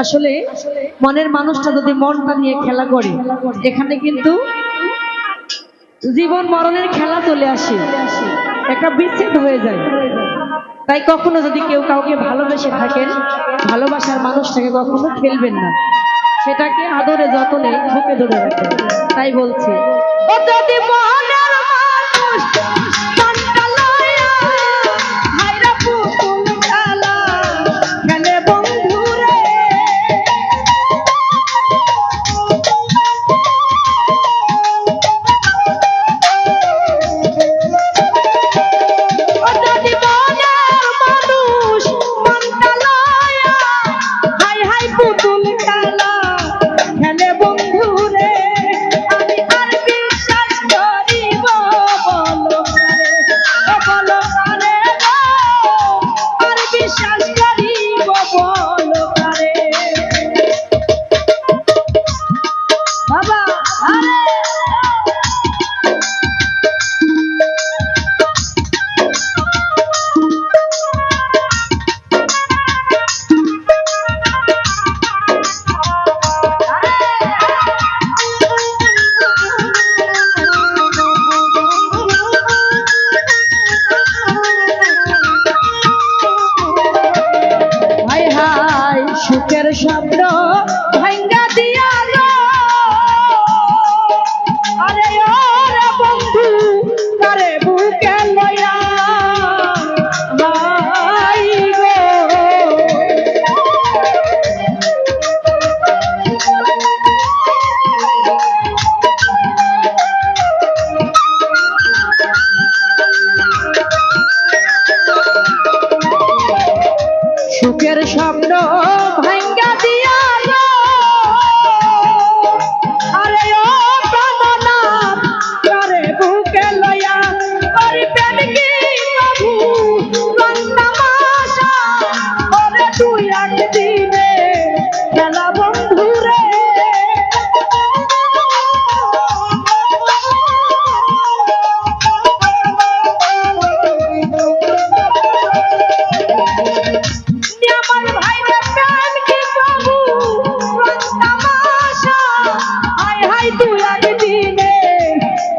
আসলে মনের মানুষটা যদি মনটা নিয়ে খেলা করে, এখানে কিন্তু জীবন মরণের খেলা চলে আসে, একটা বিচ্ছেদ হয়ে যায়। তাই কখনো যদি কেউ কাউকে ভালোবেসে থাকেন, ভালোবাসার মানুষটাকে কখনো ফেলবেন না, সেটাকে আদরে যতনে বুকে ধরে রাখবেন। তাই বলছি, ও যদি মনের মানুষ মনটা লইয়া হায়রা পুতুল খেলা খেলে বন্ধুরে, ও যদি মনের মানুষ মনটা লইয়া হাই হাই পুতুল খেলা খেলে বন্ধুরে, আমি আর বিশ্বাস করিব বলো কারে, ও বলো কারে গো, আর বিশ্বাস করিব বলো কারে বাবা। আরে হায় হায় সুখের শব্দ ভাঙ্গা দিয়া গো, আরে ও রে বন্ধু কারে বুকে লইয়া ভাই গো, সুখের শব্দ ভাঙ্গা দিয়া গো, আরে ও প্রাণনাথ কারে বুকে লইয়া করিবেন কি প্রভু রঙ্গমাশা, ওরে তুই একদিনে খেলা বন্ধুরে, আমার ভাইরে প্রেম কি প্রভু রঙ্গমাশা, হাই হাই তুই একদিনে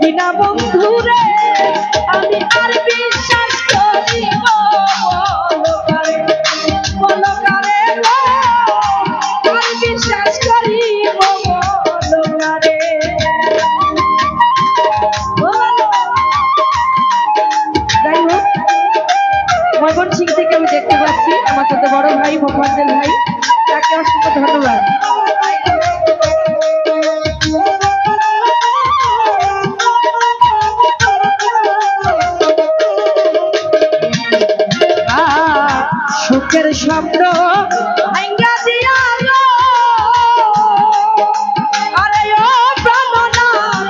কিনা বন্ধুরে, আমি আর বিশ্বাস করিব বলো কারে গো, আর বিশ্বাস করিব বলো কারে বলো। যাই হোক, ময়মনসিংহ থেকে আমি দেখতে পাচ্ছি আমার সাথে বড় ভাই মোফাজ্জল ভাই, তাকে অসংখ্য ধন্যবাদ। সুখের শব্দ ভাঙ্গা দিয়া গো, আরে ও প্রাণনাথ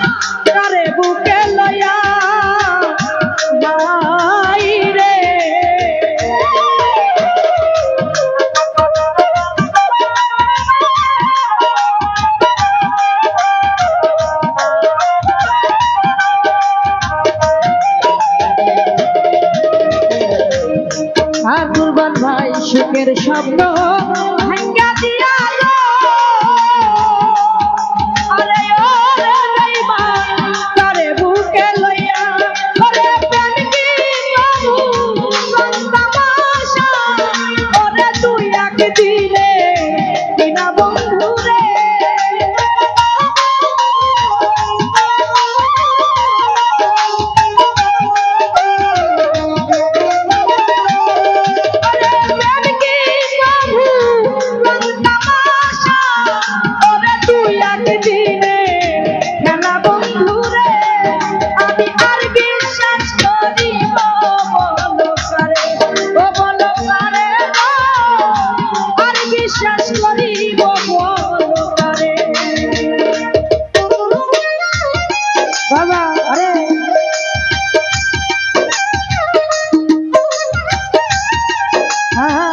কারে বুকে লইয়া ভাই রে, কুরবান ভাই সুখের শব্দ ভাঙ্গা দিয়া গো, আরে ও রে বেঈমান কারে বুকে লইয়া ওরে প্রেম কি প্রভু রঙ্গমাশা, ওরে তুই একদিনে কিনা বন্ধুরে, বাবা। আরে হ্যাঁ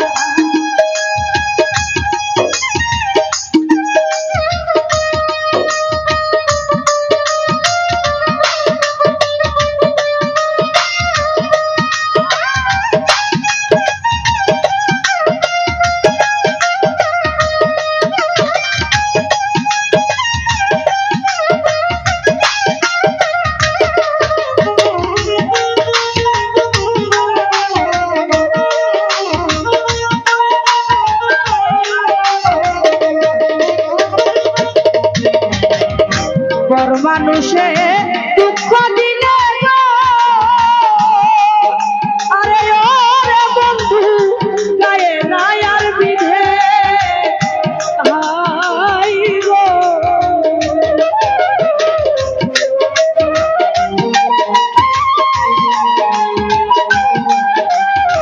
দুঃখ দিলে